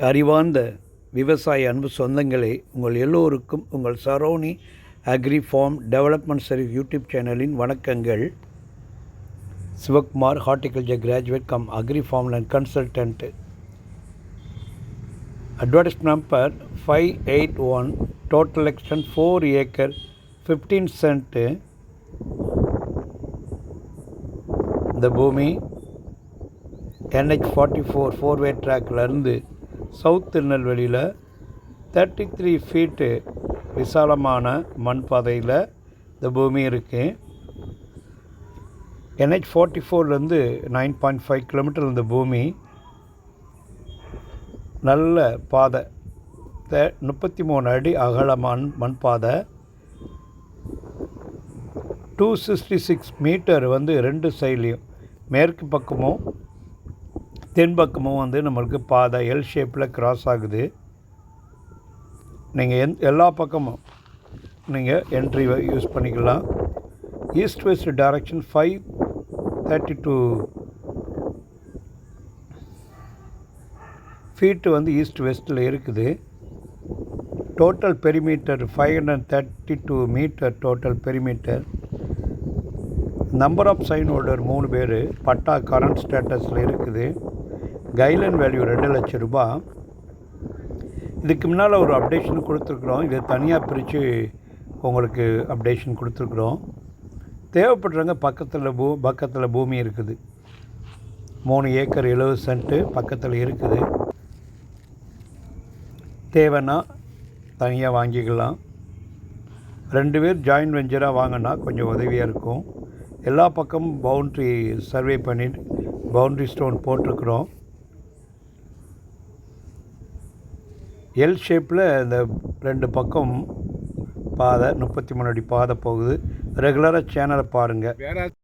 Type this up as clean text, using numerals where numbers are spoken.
அறிவார்ந்த விவசாய அன்பு சொந்தங்களே, உங்கள் எல்லோருக்கும் உங்கள் சரௌனி agri farm development service YouTube சேனலின் வணக்கங்கள். Sivakumar, horticulture graduate cum agri farmland consultant. Advertisement number 581, total extent 4 acre 15 cent. இந்த பூமி NH44 4-way ட்ராக்லேருந்து சவுத் திருநெல்வேலியில் 33 feet விசாலமான மண் பாதையில் இந்த பூமி இருக்குது. NH44லேருந்து 9.5 kilometer இந்த பூமி. நல்ல பாதை, 33 அடி அகலமான மண் பாதை. 266 மீட்டர் ரெண்டு சைட்லேயும், மேற்கு பக்கமும் தென் பக்கமும் நம்மளுக்கு பாதை எல் ஷேப்பில் கிராஸ் ஆகுது. நீங்கள் எல்லா பக்கமும் நீங்கள் என்ட்ரி யூஸ் பண்ணிக்கலாம். East west direction 532 feet east வெஸ்ட்டில் இருக்குது. Total perimeter 532 metre total perimeter. Number of sign holder 3 பேர். பட்டா கரண்ட் ஸ்டேட்டஸில் இருக்குது. கைட்லைன் வேல்யூ 2 லட்சம் ரூபாய். இதுக்கு முன்னால் ஒரு அப்டேஷன் கொடுத்துருக்குறோம். இதை தனியாக பிரித்து உங்களுக்கு அப்டேஷன் கொடுத்துருக்குறோம். தேவைப்படுறவங்க பக்கத்தில் பூமி இருக்குது. 3 acre 70 cent பக்கத்தில் இருக்குது. தேவைன்னா தனியாக வாங்கிக்கலாம். 2 பேர் ஜாயின்ட் வெஞ்சராக வாங்கினா கொஞ்சம் உதவியாக இருக்கும். எல்லா பக்கமும் பவுண்ட்ரி சர்வே பண்ணி பவுண்ட்ரி ஸ்டோன் போட்டிருக்குறோம். எல் ஷேப்பில் இந்த 2 பக்கம் பாதை 33 அடி பாதை போகுது. ரெகுலராக சேனலை பாருங்கள்.